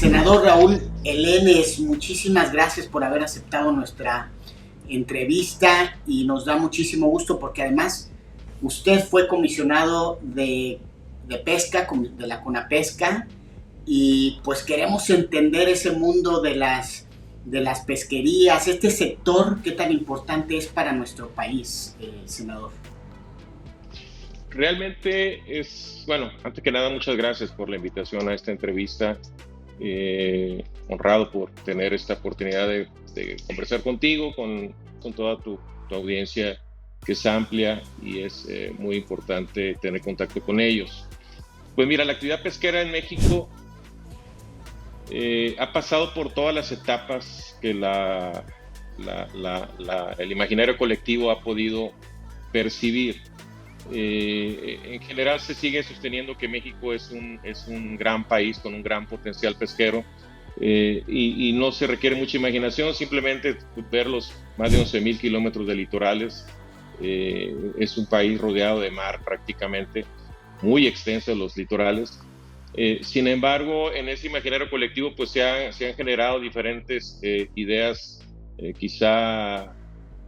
Senador Raúl Elenes, muchísimas gracias por haber aceptado nuestra entrevista y nos da muchísimo gusto porque además usted fue comisionado de pesca, de la CONAPESCA, y pues queremos entender ese mundo de las pesquerías, este sector, qué tan importante es para nuestro país, senador. Realmente bueno, antes que nada, muchas gracias por la invitación a esta entrevista. Honrado por tener esta oportunidad de conversar contigo, con toda tu audiencia, que es amplia y es muy importante tener contacto con ellos. Pues mira, la actividad pesquera en México ha pasado por todas las etapas que el imaginario colectivo ha podido percibir. En general se sigue sosteniendo que México es un gran país con un gran potencial pesquero, y no se requiere mucha imaginación, simplemente ver los más de 11,000 kilómetros de litorales. Es un país rodeado de mar prácticamente, muy extensos los litorales. Sin embargo, en ese imaginario colectivo pues se han generado diferentes ideas, quizá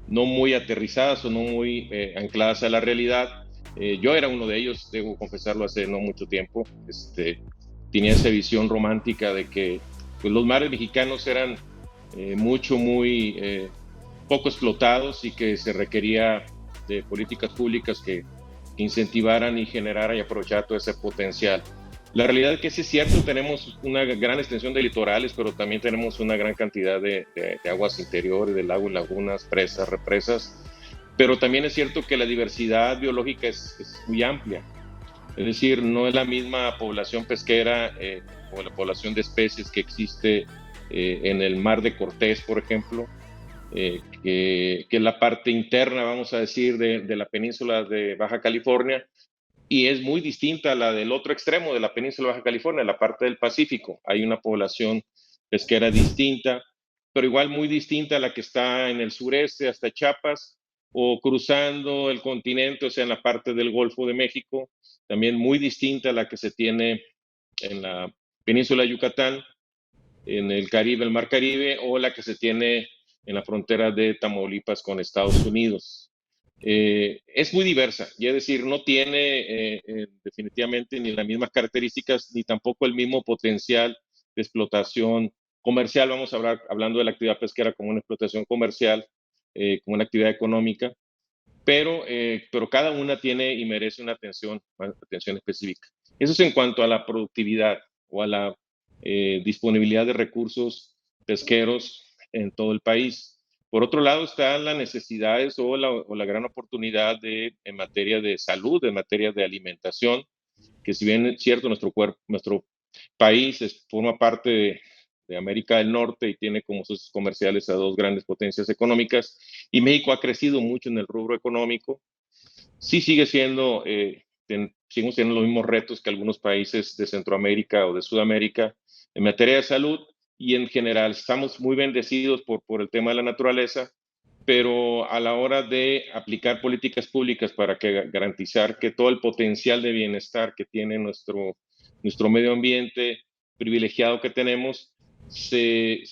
no muy aterrizadas o no muy ancladas a la realidad. Yo era uno de ellos, debo confesarlo, hace no mucho tiempo. Tenía esa visión romántica de que pues, los mares mexicanos eran muy poco explotados y que se requería de políticas públicas que incentivaran y generaran y aprovecharan todo ese potencial. La realidad es que sí es cierto, tenemos una gran extensión de litorales, pero también tenemos una gran cantidad de aguas interiores, de lagos, lagunas, presas, represas, pero también es cierto que la diversidad biológica es muy amplia. Es decir, no es la misma población pesquera o la población de especies que existe en el mar de Cortés, por ejemplo, que la parte interna, vamos a decir, de la península de Baja California, y es muy distinta a la del otro extremo de la península de Baja California, la parte del Pacífico. Hay una población pesquera distinta, pero igual muy distinta a la que está en el sureste hasta Chiapas, o cruzando el continente, o sea, en la parte del Golfo de México, también muy distinta a la que se tiene en la península de Yucatán, en el Caribe, el Mar Caribe, o la que se tiene en la frontera de Tamaulipas con Estados Unidos. Es muy diversa, y es decir, no tiene definitivamente ni las mismas características, ni tampoco el mismo potencial de explotación comercial. Vamos a hablar hablando de la actividad pesquera como una explotación comercial, como una actividad económica, pero cada una tiene y merece una atención específica. Eso es en cuanto a la productividad o a la disponibilidad de recursos pesqueros en todo el país. Por otro lado, están las necesidades o la gran oportunidad en materia de salud, en materia de alimentación, que si bien es cierto, nuestro país forma parte de América del Norte y tiene como socios comerciales a dos grandes potencias económicas, y México ha crecido mucho en el rubro económico, sí seguimos teniendo los mismos retos que algunos países de Centroamérica o de Sudamérica en materia de salud, y en general estamos muy bendecidos por el tema de la naturaleza, pero a la hora de aplicar políticas públicas para garantizar que todo el potencial de bienestar que tiene nuestro medio ambiente privilegiado que tenemos se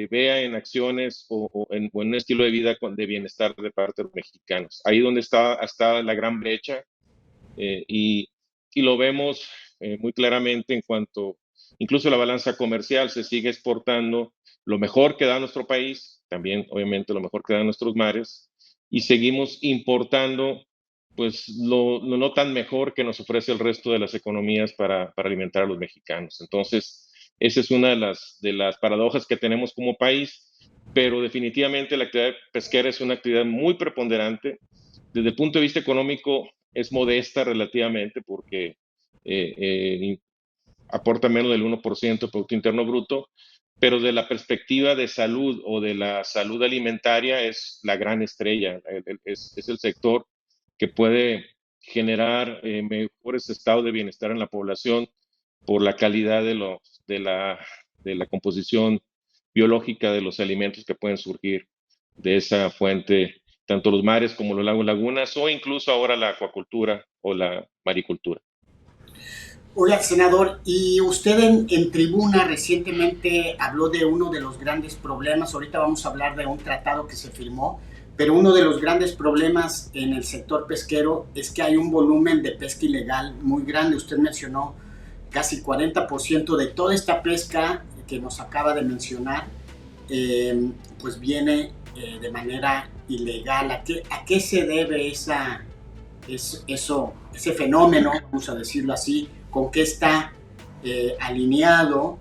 vea en acciones o en un estilo de vida de bienestar de parte de los mexicanos. Ahí donde está la gran brecha, y lo vemos muy claramente en cuanto incluso la balanza comercial se sigue exportando lo mejor que da nuestro país, también obviamente lo mejor que dan nuestros mares, y seguimos importando pues lo no tan mejor que nos ofrece el resto de las economías para alimentar a los mexicanos. Entonces, esa es una de las paradojas que tenemos como país, pero definitivamente la actividad pesquera es una actividad muy preponderante. Desde el punto de vista económico es modesta relativamente porque eh, eh, aporta menos del 1% del Producto Interno Bruto, pero de la perspectiva de salud o de la salud alimentaria es la gran estrella, es el sector que puede generar mejores estados de bienestar en la población por la calidad de la composición biológica de los alimentos que pueden surgir de esa fuente, tanto los mares como los lagos, lagunas, o incluso ahora la acuacultura o la maricultura. Oiga, senador, y usted en tribuna recientemente habló de uno de los grandes problemas, ahorita vamos a hablar de un tratado que se firmó, pero uno de los grandes problemas en el sector pesquero es que hay un volumen de pesca ilegal muy grande. Usted mencionó casi 40% de toda esta pesca que nos acaba de mencionar, pues viene de manera ilegal. A qué se debe ese fenómeno, vamos a decirlo así, con qué está alineado?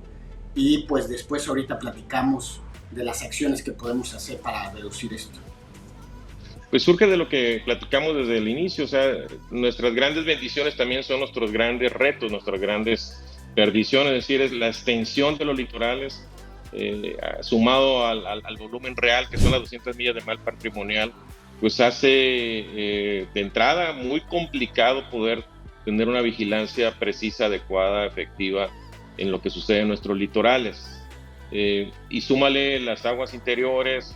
Y pues después ahorita platicamos de las acciones que podemos hacer para reducir esto. Pues surge de lo que platicamos desde el inicio, o sea, nuestras grandes bendiciones también son nuestros grandes retos, nuestras grandes perdiciones, es decir, es la extensión de los litorales, sumado al volumen real, que son las 200 millas de mar patrimonial, pues hace de entrada muy complicado poder tener una vigilancia precisa, adecuada, efectiva en lo que sucede en nuestros litorales. Y súmale las aguas interiores,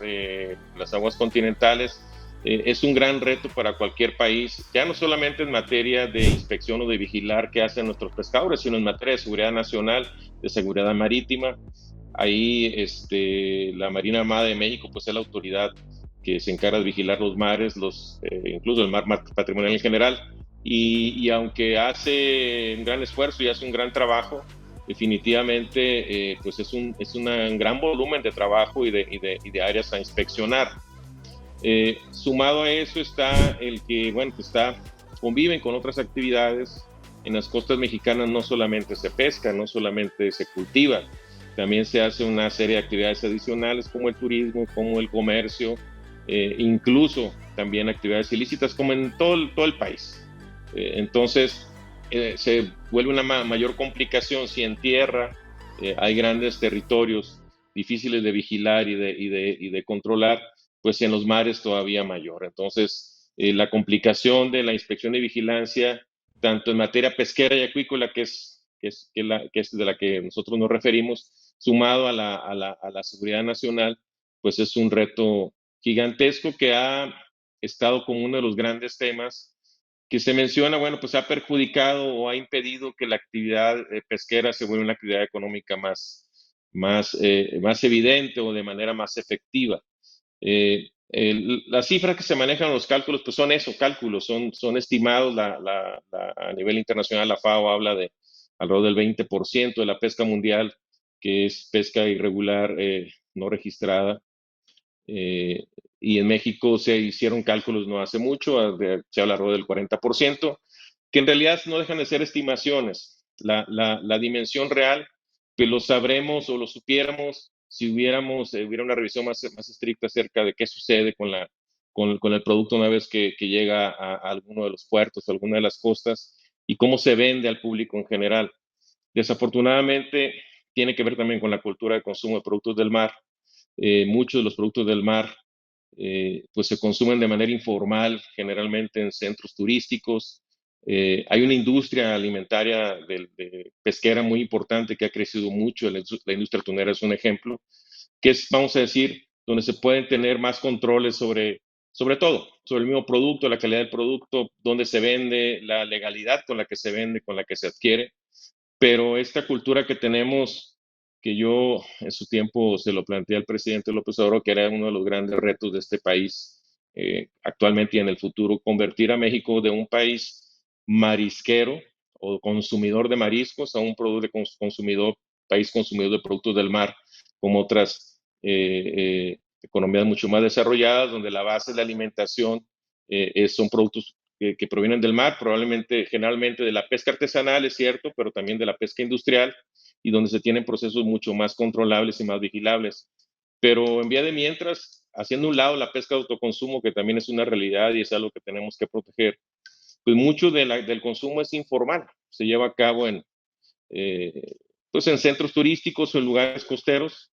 las aguas continentales, es un gran reto para cualquier país, ya no solamente en materia de inspección o de vigilar qué hacen nuestros pescadores, sino en materia de seguridad nacional, de seguridad marítima. Ahí la Marina Armada de México pues es la autoridad que se encarga de vigilar los mares, incluso el mar patrimonial en general, y aunque hace un gran esfuerzo y hace un gran trabajo, definitivamente pues es un gran volumen de trabajo y de áreas a inspeccionar. Sumado a eso está el que, bueno, pues conviven con otras actividades. En las costas mexicanas no solamente se pesca, no solamente se cultiva, también se hace una serie de actividades adicionales como el turismo, como el comercio, incluso también actividades ilícitas como en todo el país. Entonces, se vuelve una mayor complicación si en tierra hay grandes territorios difíciles de vigilar y de controlar, pues en los mares todavía mayor. Entonces, la complicación de la inspección y vigilancia, tanto en materia pesquera y acuícola, que es de la que nosotros nos referimos, sumado a la seguridad nacional, pues es un reto gigantesco que ha estado como uno de los grandes temas que se menciona, bueno, pues ha perjudicado o ha impedido que la actividad pesquera se vuelva una actividad económica más evidente o de manera más efectiva. Las cifras que se manejan en los cálculos, pues son eso, cálculos, son estimados. A nivel internacional, la FAO habla de alrededor del 20% de la pesca mundial, que es pesca irregular, no registrada. Eh, y en México se hicieron cálculos no hace mucho, se habla alrededor del 40%, que en realidad no dejan de ser estimaciones. La dimensión real, pues lo sabremos o lo supiéramos si hubiera una revisión más estricta acerca de qué sucede con el producto una vez que llega a alguno de los puertos, a alguna de las costas, y cómo se vende al público en general. Desafortunadamente, tiene que ver también con la cultura de consumo de productos del mar. Muchos de los productos del mar pues se consumen de manera informal, generalmente en centros turísticos. Hay una industria alimentaria pesquera muy importante que ha crecido mucho. La industria tunera es un ejemplo, que es, vamos a decir, donde se pueden tener más controles sobre todo, sobre el mismo producto, la calidad del producto, dónde se vende, la legalidad con la que se vende, con la que se adquiere. Pero esta cultura que tenemos, que yo en su tiempo se lo planteé al presidente López Obrador, que era uno de los grandes retos de este país actualmente y en el futuro, convertir a México de un país marisquero o consumidor de mariscos a un país consumidor de productos del mar, como otras economías mucho más desarrolladas, donde la base de la alimentación son productos que provienen del mar, probablemente, generalmente de la pesca artesanal, es cierto, pero también de la pesca industrial, y donde se tienen procesos mucho más controlables y más vigilables. Pero en vía de mientras, haciendo un lado la pesca de autoconsumo, que también es una realidad y es algo que tenemos que proteger, pues mucho del consumo es informal, se lleva a cabo eh, pues en centros turísticos o en lugares costeros,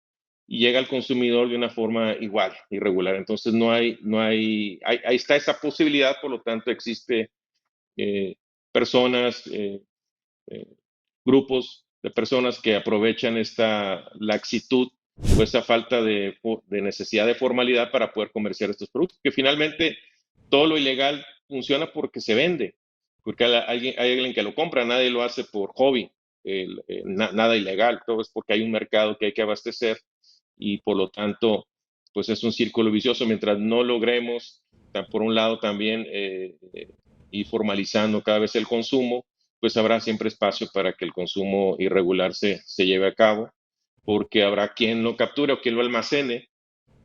y llega al consumidor de una forma igual, irregular. Entonces ahí está esa posibilidad, por lo tanto existe eh, personas, eh, grupos de personas que aprovechan esta laxitud o esa falta de necesidad de formalidad para poder comerciar estos productos, que finalmente todo lo ilegal funciona porque se vende. porque hay alguien que lo compra, nadie lo hace por hobby, nada ilegal, todo es porque hay un mercado que hay que abastecer y por lo tanto, pues es un círculo vicioso mientras no logremos, por un lado también, ir formalizando cada vez el consumo, pues habrá siempre espacio para que el consumo irregular se lleve a cabo, porque habrá quien lo capture o quien lo almacene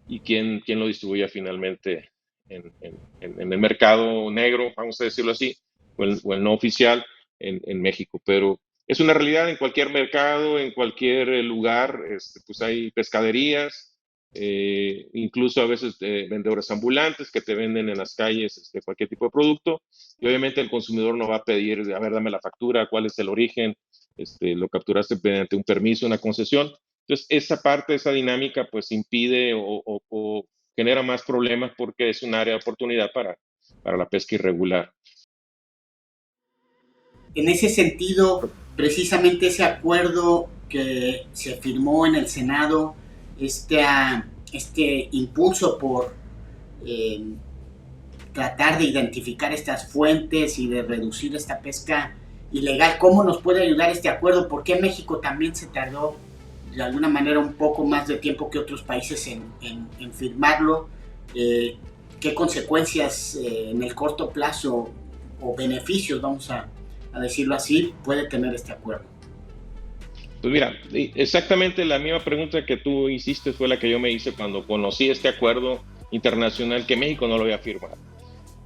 y quién lo distribuya finalmente en el mercado negro, vamos a decirlo así, o el no oficial en México. Pero es una realidad en cualquier mercado, en cualquier lugar, pues hay pescaderías, incluso a veces vendedores ambulantes que te venden en las calles cualquier tipo de producto, y obviamente el consumidor no va a pedir, a ver, dame la factura, cuál es el origen, lo capturaste mediante un permiso, una concesión. Entonces, esa parte, esa dinámica, pues impide o genera más problemas porque es un área de oportunidad para la pesca irregular. En ese sentido, precisamente ese acuerdo que se firmó en el Senado, este, este impulso por eh, tratar de identificar estas fuentes y de reducir esta pesca ilegal, ¿cómo nos puede ayudar este acuerdo? ¿Por qué México también se tardó de alguna manera un poco más de tiempo que otros países en firmarlo? Eh, ¿Qué consecuencias en el corto plazo o beneficios, vamos a decirlo así, puede tener este acuerdo? Pues mira, exactamente la misma pregunta que tú hiciste fue la que yo me hice cuando conocí este acuerdo internacional que México no lo había firmado.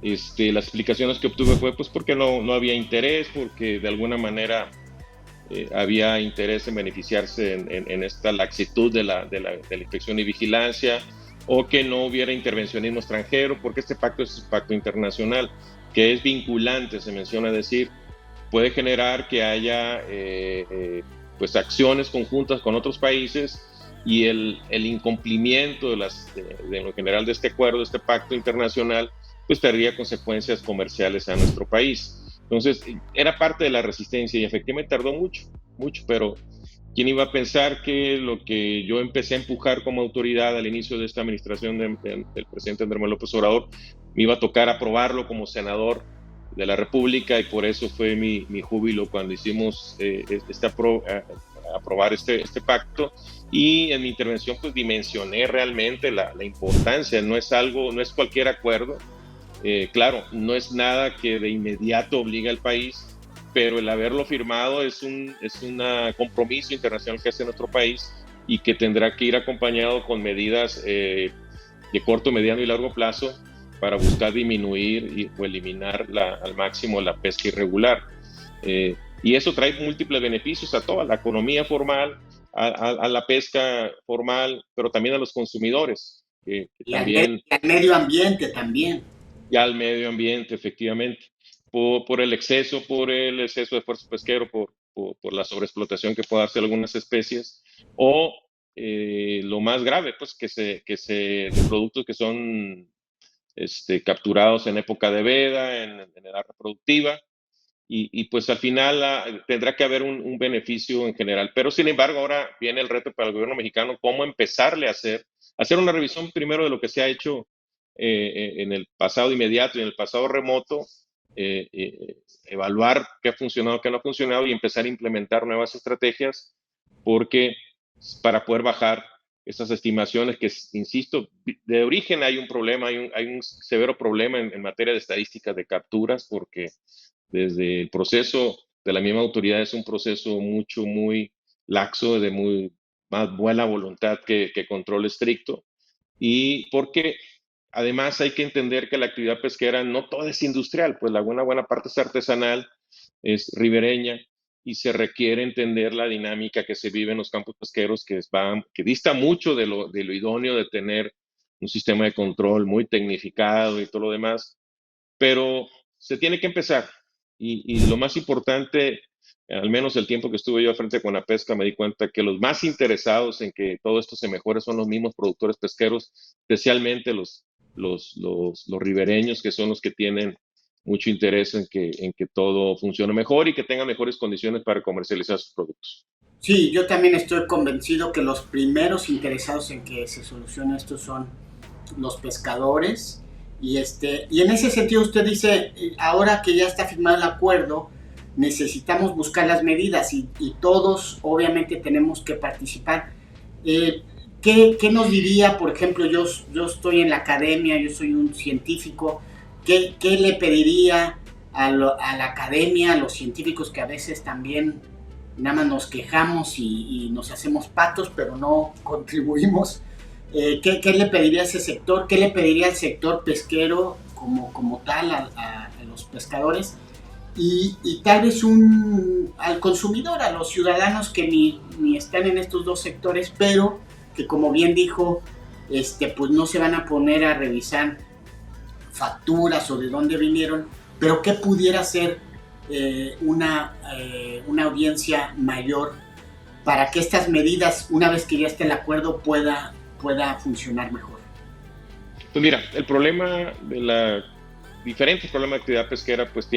Las explicaciones que obtuve fue pues porque no había interés, porque de alguna manera había interés en beneficiarse en esta laxitud de la inspección y vigilancia, o que no hubiera intervencionismo extranjero, porque este pacto es un pacto internacional, que es vinculante, se menciona decir, puede generar que haya pues acciones conjuntas con otros países, y el incumplimiento de lo general de este acuerdo, de este pacto internacional, pues tendría consecuencias comerciales a nuestro país. Entonces, era parte de la resistencia y efectivamente tardó mucho, mucho, pero ¿quién iba a pensar que lo que yo empecé a empujar como autoridad al inicio de esta administración del presidente Andrés Manuel López Obrador, me iba a tocar aprobarlo como senador de la República? Y por eso fue mi júbilo cuando hicimos aprobar este pacto. Y en mi intervención pues dimensioné realmente la importancia. No es algo, no es cualquier acuerdo. Claro, no es nada que de inmediato obliga al país, pero el haberlo firmado es un compromiso internacional que hace nuestro país, y que tendrá que ir acompañado con medidas de corto, mediano y largo plazo para buscar disminuir o eliminar al máximo la pesca irregular. Y eso trae múltiples beneficios a toda la economía formal, a la pesca formal, pero también a los consumidores, que también, Y al medio ambiente también. y al medio ambiente, efectivamente, por el exceso de esfuerzo pesquero, por la sobreexplotación que puede hacer algunas especies, o lo más grave, pues de productos que son capturados en época de veda, en edad reproductiva, y pues al final tendrá que haber un beneficio en general. Pero sin embargo, ahora viene el reto para el gobierno mexicano, cómo empezarle a hacer una revisión primero de lo que se ha hecho en el pasado inmediato y en el pasado remoto, evaluar qué ha funcionado, qué no ha funcionado, y empezar a implementar nuevas estrategias, porque para poder bajar esas estimaciones que, insisto, de origen hay un problema, hay un severo problema en materia de estadísticas de capturas, porque desde el proceso de la misma autoridad es un proceso muy laxo, de muy más buena voluntad que control estricto, y porque además hay que entender que la actividad pesquera no toda es industrial, pues la buena parte es artesanal, es ribereña, y se requiere entender la dinámica que se vive en los campos pesqueros, que dista mucho de lo idóneo de tener un sistema de control muy tecnificado y todo lo demás, pero se tiene que empezar. Y lo más importante, al menos el tiempo que estuve yo al frente con la pesca, me di cuenta que los más interesados en que todo esto se mejore son los mismos productores pesqueros, especialmente los ribereños, que son los que tienen mucho interés en que todo funcione mejor y que tengan mejores condiciones para comercializar sus productos. Sí, yo también estoy convencido que los primeros interesados en que se solucione esto son los pescadores, Y en ese sentido usted dice, ahora que ya está firmado el acuerdo, necesitamos buscar las medidas y todos obviamente tenemos que participar. Eh, ¿qué nos diría, por ejemplo, yo estoy en la academia, yo soy un científico, qué le pediría a la academia, a los científicos que a veces también nada más nos quejamos y nos hacemos patos, pero no contribuimos? ¿Qué le pediría a ese sector? ¿Qué le pediría al sector pesquero como tal, a los pescadores? Y tal vez al consumidor, a los ciudadanos que ni están en estos dos sectores, pero que como bien dijo, pues no se van a poner a revisar facturas o de dónde vinieron, pero qué pudiera ser una audiencia mayor para que estas medidas, una vez que ya esté el acuerdo, pueda funcionar mejor. Pues mira, el problema de la diferentes problemas de actividad pesquera pues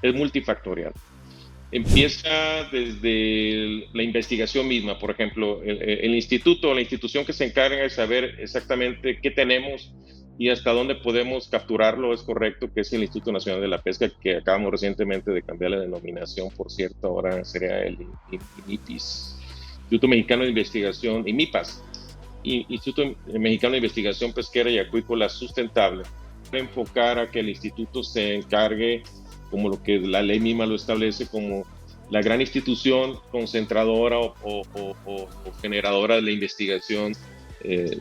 es multifactorial. Empieza desde la investigación misma, por ejemplo, el instituto o la institución que se encarga de saber exactamente qué tenemos y hasta dónde podemos capturarlo es correcto, que es el Instituto Nacional de la Pesca, que acabamos recientemente de cambiar la denominación, por cierto, ahora sería el INIPIS, Instituto Mexicano de Investigación, IMIPAS, Instituto Mexicano de Investigación Pesquera y Acuícola Sustentable, para enfocar a que el instituto se encargue, como lo que la ley misma lo establece, como la gran institución concentradora o generadora de la investigación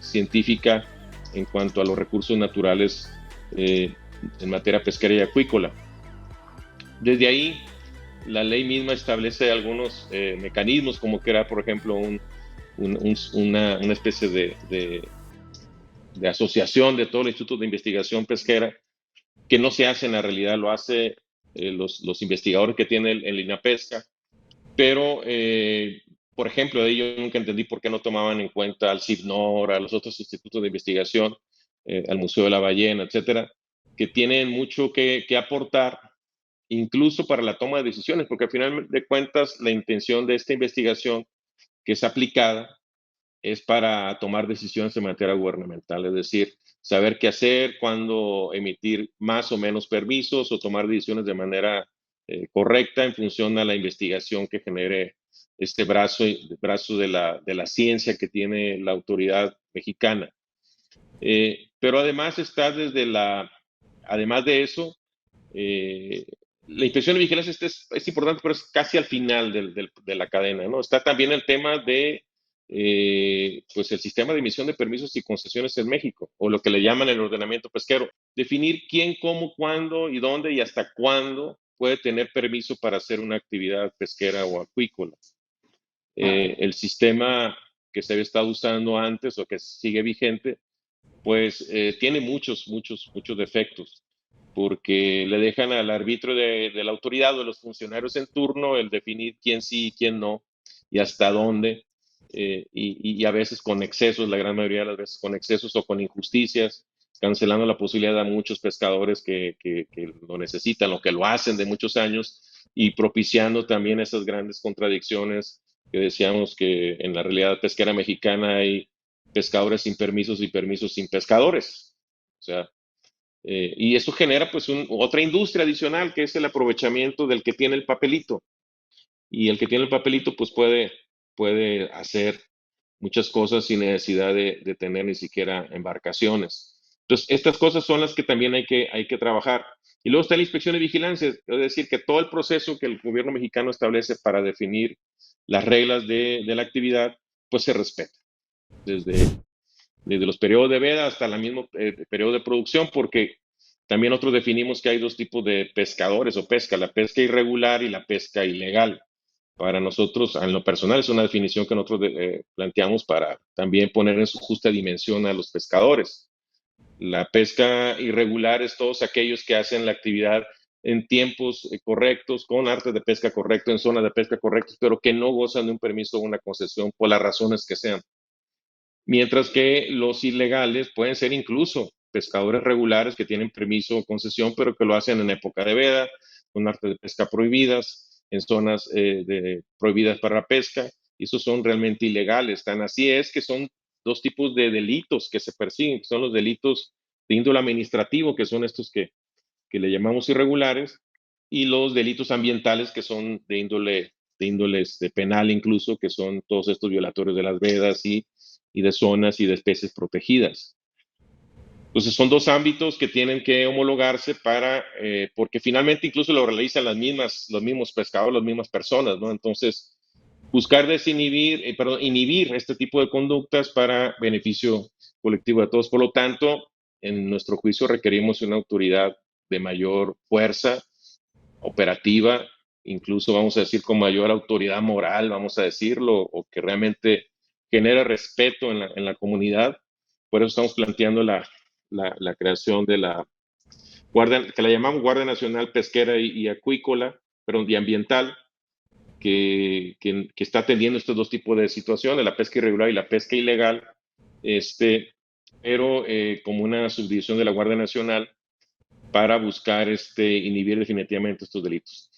científica en cuanto a los recursos naturales en materia pesquera y acuícola. Desde ahí, la ley misma establece algunos mecanismos, como que era, por ejemplo, una especie de asociación de todos los institutos de investigación pesquera, que no se hace en la realidad, lo hace los investigadores que tiene el INAPESCA, pero, por ejemplo, de ello nunca entendí por qué no tomaban en cuenta al CIFNOR, a los otros institutos de investigación, al Museo de la Ballena, etcétera, que tienen mucho que aportar, incluso para la toma de decisiones, porque al final de cuentas la intención de esta investigación que es aplicada es para tomar decisiones en materia gubernamental, es decir, saber qué hacer, cuándo emitir más o menos permisos o tomar decisiones de manera correcta en función a la investigación que genere este brazo de la ciencia que tiene la autoridad mexicana. Pero además está además de eso, eh, la inspección de vigilancia es importante, pero es casi al final de la cadena, ¿no? Está también el tema de, pues, el sistema de emisión de permisos y concesiones en México, o lo que le llaman el ordenamiento pesquero. Definir quién, cómo, cuándo y dónde y hasta cuándo puede tener permiso para hacer una actividad pesquera o acuícola. El sistema que se había estado usando antes o que sigue vigente, pues tiene muchos defectos, porque le dejan al arbitrio de la autoridad o de los funcionarios en turno el definir quién sí y quién no, y hasta dónde, y a veces con excesos, la gran mayoría de las veces con excesos o con injusticias, cancelando la posibilidad a muchos pescadores que lo necesitan o que lo hacen de muchos años, y propiciando también esas grandes contradicciones que decíamos que en la realidad pesquera mexicana hay pescadores sin permisos y permisos sin pescadores. O sea, y eso genera pues otra industria adicional que es el aprovechamiento del que tiene el papelito. Y el que tiene el papelito pues puede hacer muchas cosas sin necesidad de tener ni siquiera embarcaciones. Entonces, estas cosas son las que también hay que trabajar. Y luego está la inspección de vigilancia, es decir, que todo el proceso que el gobierno mexicano establece para definir las reglas de la actividad, pues se respeta. Desde los periodos de veda hasta el mismo periodo de producción, porque también nosotros definimos que hay dos tipos de pescadores o pesca, la pesca irregular y la pesca ilegal. Para nosotros, en lo personal, es una definición que nosotros planteamos para también poner en su justa dimensión a los pescadores. La pesca irregular es todos aquellos que hacen la actividad en tiempos correctos, con artes de pesca correcto, en zonas de pesca correctas, pero que no gozan de un permiso o una concesión por las razones que sean. Mientras que los ilegales pueden ser incluso pescadores regulares que tienen permiso o concesión, pero que lo hacen en época de veda, con artes de pesca prohibidas, en zonas prohibidas para la pesca, y esos son realmente ilegales. Tan así es que son dos tipos de delitos que se persiguen, que son los delitos de índole administrativo, que son estos que le llamamos irregulares, y los delitos ambientales, que son de índole penal incluso, que son todos estos violatorios de las vedas y de zonas y de especies protegidas. Entonces son dos ámbitos que tienen que homologarse porque finalmente incluso lo realizan los mismos pescadores, las mismas personas, ¿no? Entonces, buscar inhibir este tipo de conductas para beneficio colectivo de todos. Por lo tanto, en nuestro juicio requerimos una autoridad de mayor fuerza operativa, incluso vamos a decir con mayor autoridad moral, vamos a decirlo, o que realmente genere respeto en la comunidad. Por eso estamos planteando la creación de la Guardia, que la llamamos Guardia Nacional Pesquera y Acuícola, perdón, y Ambiental, que está atendiendo estos dos tipos de situaciones, la pesca irregular y la pesca ilegal, pero como una subdivisión de la Guardia Nacional para buscar inhibir definitivamente estos delitos.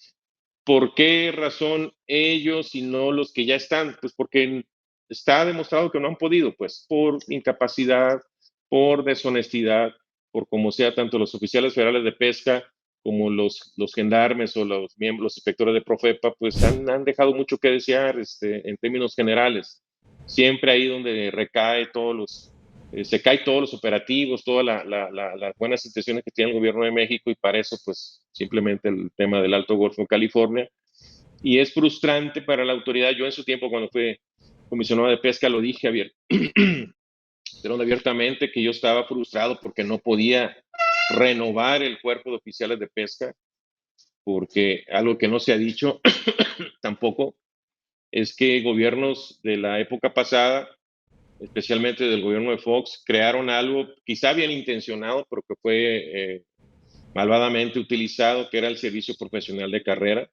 ¿Por qué razón ellos y no los que ya están? Pues porque está demostrado que no han podido, pues por incapacidad, por deshonestidad, por como sea, tanto los oficiales federales de pesca como los gendarmes o los miembros, los inspectores de Profepa, pues han dejado mucho que desear en términos generales. Siempre ahí donde se caen todos los operativos, todas las buenas intenciones que tiene el gobierno de México, y para eso, pues, simplemente el tema del Alto Golfo de California. Y es frustrante para la autoridad. Yo en su tiempo, cuando fui comisionado de pesca, lo dije abiertamente, que yo estaba frustrado porque no podía renovar el cuerpo de oficiales de pesca, porque algo que no se ha dicho tampoco es que gobiernos de la época pasada, especialmente del gobierno de Fox, crearon algo quizá bien intencionado, pero que fue malvadamente utilizado, que era el servicio profesional de carrera,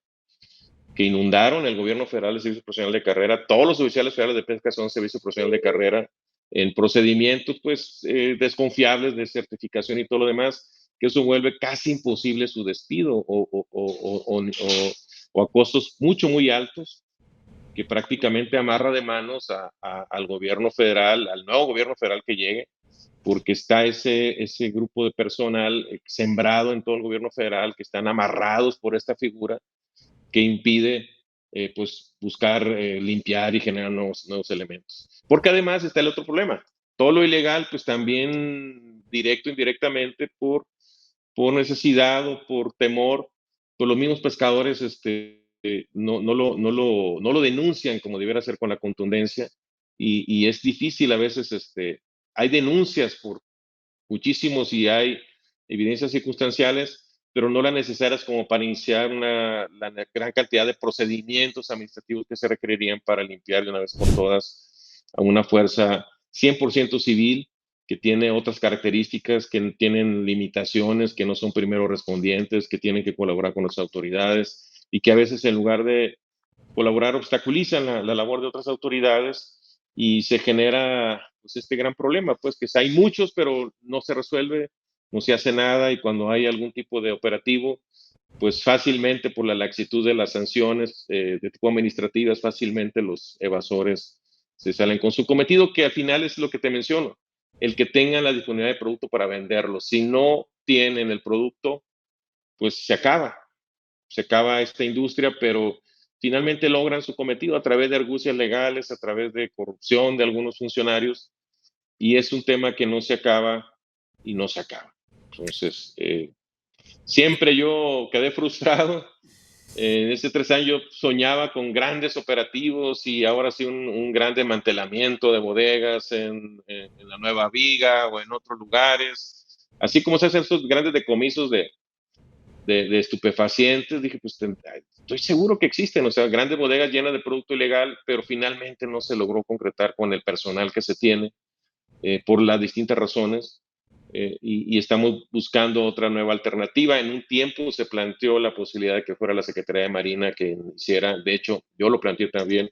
que inundaron el gobierno federal de servicio profesional de carrera. Todos los oficiales federales de pesca son servicio profesional de carrera en procedimientos pues desconfiables de certificación y todo lo demás, que eso vuelve casi imposible su despido o a costos muy altos, que prácticamente amarra de manos al gobierno federal, al nuevo gobierno federal que llegue, porque está ese grupo de personal sembrado en todo el gobierno federal, que están amarrados por esta figura que impide pues buscar limpiar y generar nuevos elementos. Porque además está el otro problema. Todo lo ilegal, pues también directo o indirectamente por necesidad o por temor, pues los mismos pescadores no lo denuncian como debiera ser con la contundencia, y es difícil a veces, hay denuncias por muchísimos y hay evidencias circunstanciales, pero no las necesarias como para iniciar la gran cantidad de procedimientos administrativos que se requerirían para limpiar de una vez por todas a una fuerza 100% civil, que tiene otras características, que tienen limitaciones, que no son primeros respondientes, que tienen que colaborar con las autoridades, y que a veces, en lugar de colaborar, obstaculizan la labor de otras autoridades, y se genera pues este gran problema, pues que hay muchos, pero no se resuelve, no se hace nada, y cuando hay algún tipo de operativo, pues fácilmente, por la laxitud de las sanciones de tipo administrativas, fácilmente los evasores se salen con su cometido, que al final es lo que te menciono, el que tengan la disponibilidad de producto para venderlo. Si no tienen el producto, pues se acaba esta industria, pero finalmente logran su cometido a través de argucias legales, a través de corrupción de algunos funcionarios, y es un tema que no se acaba y no se acaba. Entonces, siempre yo quedé frustrado. En estos 3 años yo soñaba con grandes operativos, y ahora sí un gran desmantelamiento de bodegas en la Nueva Viga o en otros lugares, así como se hacen esos grandes decomisos de estupefacientes. Dije, pues estoy seguro que existen, o sea, grandes bodegas llenas de producto ilegal, pero finalmente no se logró concretar con el personal que se tiene, por las distintas razones, y estamos buscando otra nueva alternativa. En un tiempo se planteó la posibilidad de que fuera la Secretaría de Marina que hiciera, de hecho, yo lo planteé también,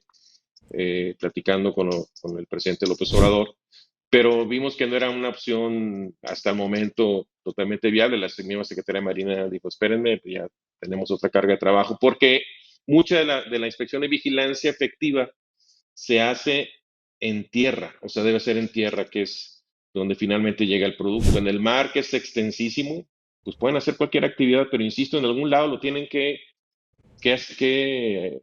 platicando con el presidente López Obrador, pero vimos que no era una opción hasta el momento totalmente viable. La misma Secretaría de Marina dijo, espérenme, ya tenemos otra carga de trabajo, porque mucha de la inspección de vigilancia efectiva se hace en tierra, o sea, debe ser en tierra, que es donde finalmente llega el producto. En el mar, que es extensísimo, pues pueden hacer cualquier actividad, pero insisto, en algún lado lo tienen que, que,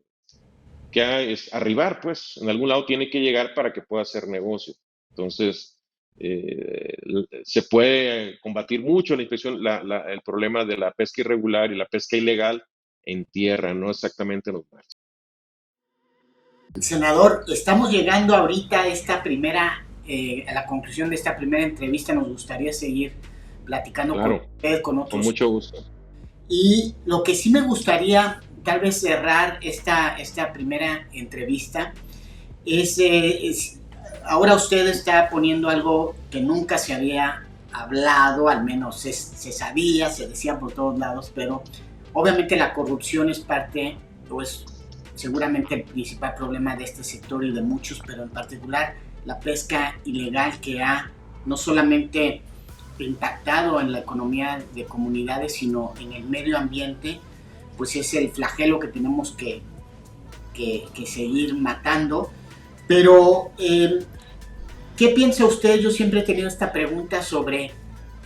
arribar, pues, en algún lado tiene que llegar para que pueda hacer negocio. Entonces, eh, se puede combatir mucho la inspección, el problema de la pesca irregular y la pesca ilegal en tierra, no exactamente en los mares. Senador, estamos llegando ahorita a esta primera, a la conclusión de esta primera entrevista. Nos gustaría seguir platicando con Claro, usted, con con otros. mucho gusto. Y lo que sí me gustaría, tal vez cerrar esta primera entrevista, ahora usted está poniendo algo que nunca se había hablado, al menos se sabía, se decía por todos lados, pero obviamente la corrupción es parte, o es seguramente el principal problema de este sector y de muchos, pero en particular la pesca ilegal, que ha no solamente impactado en la economía de comunidades, sino en el medio ambiente, pues es el flagelo que tenemos que seguir matando. Pero, ¿qué piensa usted? Yo siempre he tenido esta pregunta sobre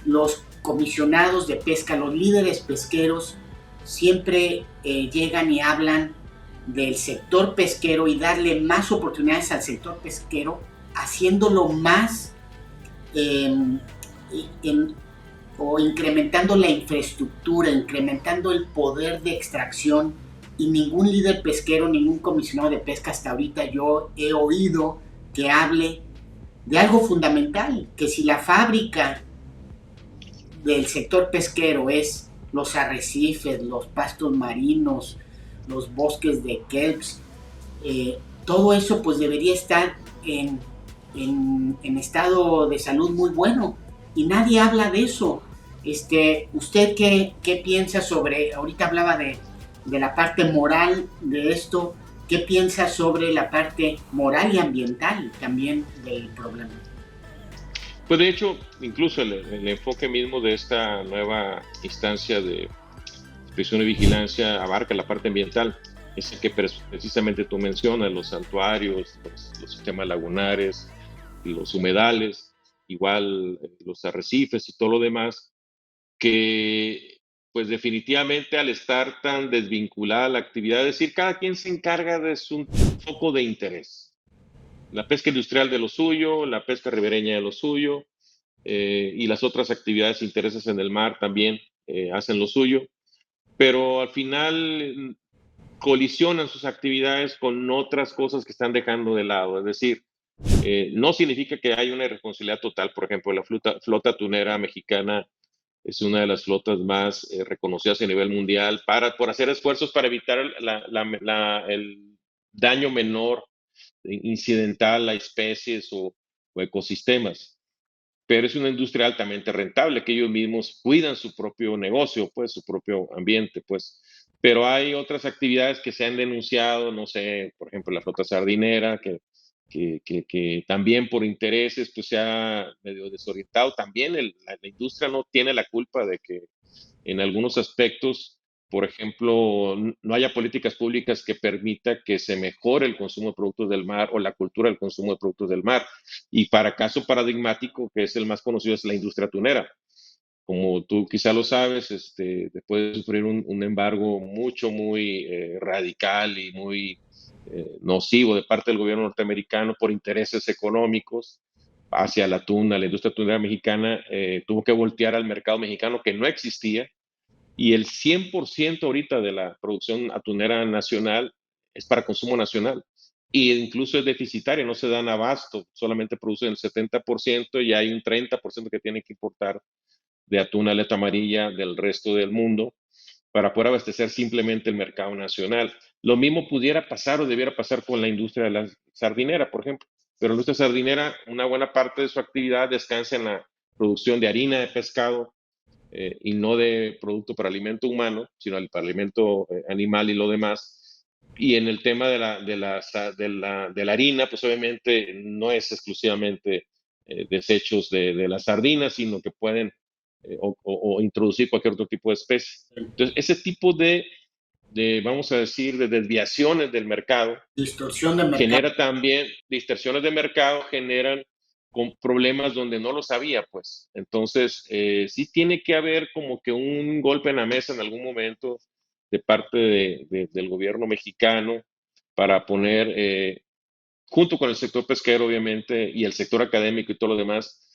los comisionados de pesca, los líderes pesqueros siempre llegan y hablan del sector pesquero y darle más oportunidades al sector pesquero, haciéndolo más eh, en, o incrementando la infraestructura, incrementando el poder de extracción, y ningún líder pesquero, ningún comisionado de pesca hasta ahorita yo he oído que hable de algo fundamental, que si la fábrica del sector pesquero es los arrecifes, los pastos marinos, los bosques de kelps, todo eso pues debería estar en estado de salud muy bueno, y nadie habla de eso. ¿Usted qué piensa sobre, ahorita hablaba de la parte moral de esto, qué piensa sobre la parte moral y ambiental también del problema? Pues de hecho, incluso el enfoque mismo de esta nueva instancia de inspección y vigilancia abarca la parte ambiental. Es el que precisamente tú mencionas, los santuarios, los sistemas lagunares, los humedales, igual los arrecifes y todo lo demás, que pues definitivamente al estar tan desvinculada la actividad, es decir, cada quien se encarga de su foco de interés. La pesca industrial de lo suyo, la pesca ribereña de lo suyo, y las otras actividades e intereses en el mar también hacen lo suyo, pero al final colisionan sus actividades con otras cosas que están dejando de lado. Es decir, no significa que haya una irresponsabilidad total. Por ejemplo, la flota tunera mexicana es una de las flotas más reconocidas a nivel mundial por hacer esfuerzos para evitar el daño menor incidental a especies o ecosistemas. Pero es una industria altamente rentable, que ellos mismos cuidan su propio negocio, pues su propio ambiente, pues. Pero hay otras actividades que se han denunciado, no sé, por ejemplo, la flota sardinera, que también por intereses pues se ha medio desorientado. También la industria no tiene la culpa de que en algunos aspectos, por ejemplo, no haya políticas públicas que permita que se mejore el consumo de productos del mar o la cultura del consumo de productos del mar. Y para caso paradigmático, que es el más conocido, es la industria tunera. Como tú quizá lo sabes, después de sufrir un embargo muy radical y muy nocivo de parte del gobierno norteamericano por intereses económicos hacia la tuna, la industria tunera mexicana tuvo que voltear al mercado mexicano que no existía, y el 100% ahorita de la producción atunera nacional es para consumo nacional. Y incluso es deficitaria, no se dan abasto, solamente producen el 70% y hay un 30% que tienen que importar de atún aleta amarilla del resto del mundo para poder abastecer simplemente el mercado nacional. Lo mismo pudiera pasar o debiera pasar con la industria de la sardinera, por ejemplo. Pero la industria sardinera, una buena parte de su actividad descansa en la producción de harina de pescado, y no de producto para alimento humano, sino para alimento animal y lo demás. Y en el tema de la harina, pues obviamente no es exclusivamente desechos de las sardinas, sino que pueden o introducir cualquier otro tipo de especie. Entonces, ese tipo vamos a decir, de desviaciones del mercado, Distorsión de mercado. genera también distorsiones de mercado, generan con problemas donde no lo sabía, pues. Entonces, sí tiene que haber como que un golpe en la mesa en algún momento de parte del gobierno mexicano para poner, junto con el sector pesquero, obviamente, y el sector académico y todo lo demás,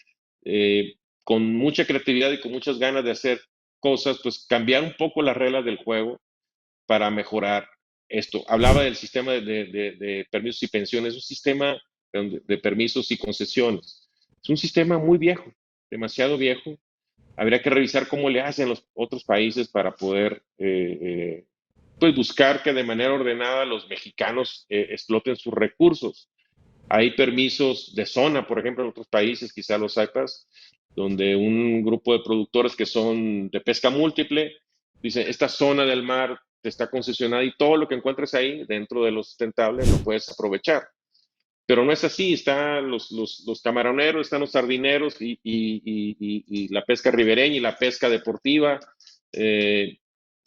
con mucha creatividad y con muchas ganas de hacer cosas, pues cambiar un poco las reglas del juego para mejorar esto. Hablaba del sistema de permisos y pensiones, un sistema de permisos y concesiones. Es un sistema muy viejo, demasiado viejo. Habría que revisar cómo le hacen los otros países para poder pues buscar que de manera ordenada los mexicanos exploten sus recursos. Hay permisos de zona, por ejemplo, en otros países, quizá los sepas, donde un grupo de productores que son de pesca múltiple dice, esta zona del mar te está concesionada y todo lo que encuentres ahí dentro de lo sustentable lo puedes aprovechar. Pero no es así, están los camaroneros, están los sardineros y la pesca ribereña y la pesca deportiva eh,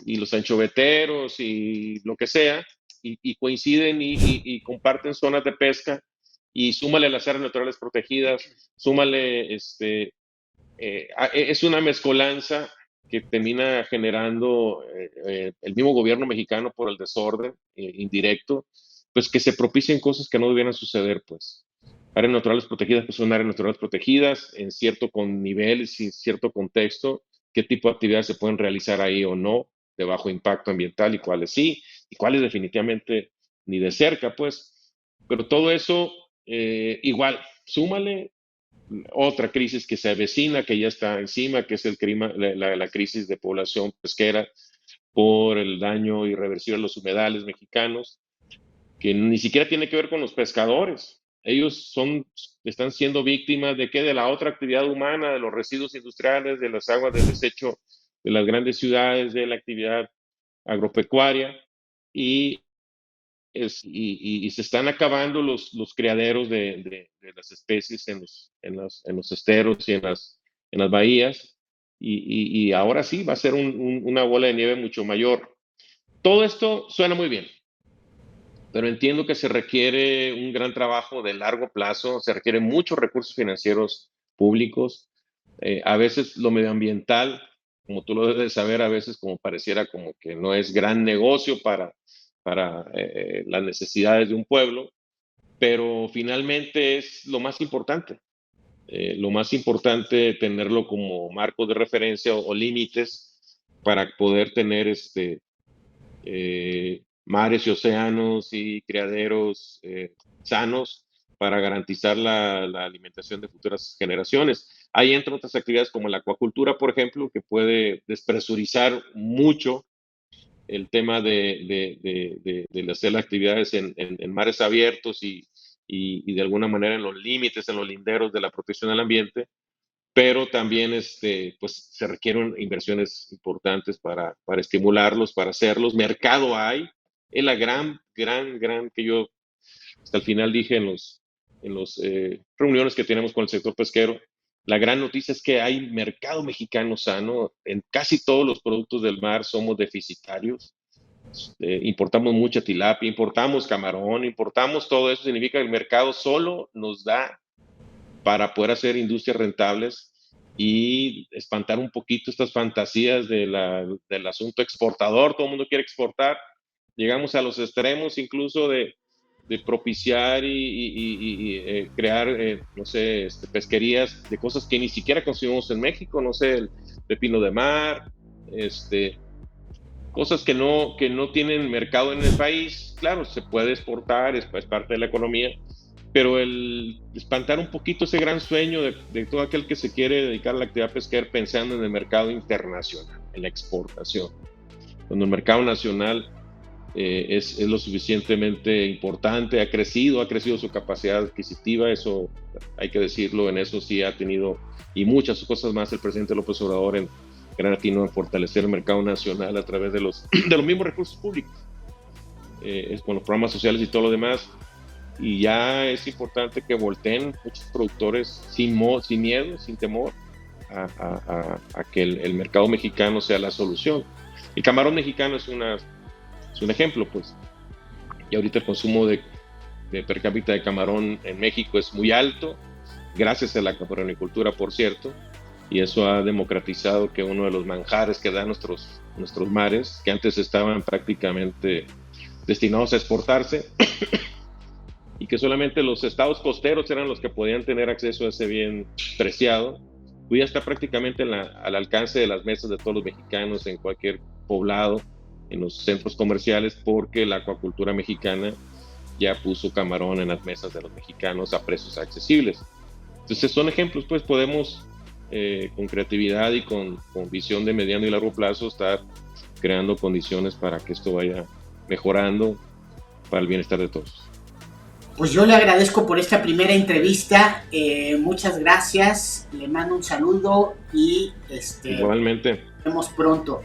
y los anchoveteros y lo que sea, y coinciden y comparten zonas de pesca y súmale las áreas naturales protegidas, súmale, es una mezcolanza que termina generando el mismo gobierno mexicano por el desorden indirecto, pues que se propicien cosas que no debieran suceder, pues. Áreas naturales protegidas, pues son áreas naturales protegidas en cierto con nivel, en cierto contexto, qué tipo de actividades se pueden realizar ahí o no, de bajo impacto ambiental y cuáles sí, y cuáles definitivamente ni de cerca, pues. Pero todo eso, igual, súmale otra crisis que se avecina, que ya está encima, que es la crisis de población pesquera por el daño irreversible a los humedales mexicanos, que ni siquiera tiene que ver con los pescadores. Ellos están siendo víctimas de qué, de la otra actividad humana, de los residuos industriales, de las aguas de desecho de las grandes ciudades, de la actividad agropecuaria, y y se están acabando los criaderos de las especies en los esteros y en las bahías, y ahora sí va a ser una bola de nieve mucho mayor. Todo esto suena muy bien, pero entiendo que se requiere un gran trabajo de largo plazo, se requieren muchos recursos financieros públicos, a veces lo medioambiental, como tú lo debes saber, a veces como pareciera como que no es gran negocio para las necesidades de un pueblo, pero finalmente es lo más importante tenerlo como marco de referencia o límites para poder tener mares y océanos y criaderos sanos para garantizar la alimentación de futuras generaciones. Ahí entran otras actividades como la acuacultura, por ejemplo, que puede despresurizar mucho el tema de hacer actividades en mares abiertos y de alguna manera en los límites, en los linderos de la protección al ambiente, pero también pues, se requieren inversiones importantes para estimularlos, para hacerlos. Mercado hay, es la gran que yo hasta el final dije en los reuniones que tenemos con el sector pesquero. La gran noticia es que hay mercado mexicano sano. En casi todos los productos del mar somos deficitarios. Importamos mucha tilapia, importamos camarón, importamos todo eso. Significa que el mercado solo nos da para poder hacer industrias rentables y espantar un poquito estas fantasías del asunto exportador. Todo el mundo quiere exportar. Llegamos a los extremos incluso de propiciar y crear, no sé, pesquerías de cosas que ni siquiera consumimos en México, no sé, el pepino de mar, cosas que no tienen mercado en el país. Claro, se puede exportar, es parte de la economía, pero el espantar un poquito ese gran sueño de todo aquel que se quiere dedicar a la actividad pesquera pensando en el mercado internacional, en la exportación, cuando el mercado nacional es lo suficientemente importante, ha crecido su capacidad adquisitiva, eso hay que decirlo, en eso sí ha tenido, y muchas cosas más, el presidente López Obrador en gran atino en fortalecer el mercado nacional a través de los mismos recursos públicos, con los programas sociales y todo lo demás. Y ya es importante que volteen muchos productores sin miedo, sin temor a que el mercado mexicano sea la solución. El camarón mexicano es un ejemplo, pues. Y ahorita el consumo de per cápita de camarón en México es muy alto. gracias a la capronicultura, por cierto, y eso ha democratizado que uno de los manjares que dan nuestros mares, que antes estaban prácticamente destinados a exportarse, y que solamente los estados costeros eran los que podían tener acceso a ese bien preciado, pues ya está prácticamente al alcance de las mesas de todos los mexicanos en cualquier poblado, en los centros comerciales, porque la acuacultura mexicana ya puso camarón en las mesas de los mexicanos a precios accesibles. Entonces son ejemplos, pues podemos con creatividad y con visión de mediano y largo plazo estar creando condiciones para que esto vaya mejorando para el bienestar de todos. Pues yo le agradezco por esta primera entrevista, muchas gracias, le mando un saludo y igualmente. nos vemos pronto.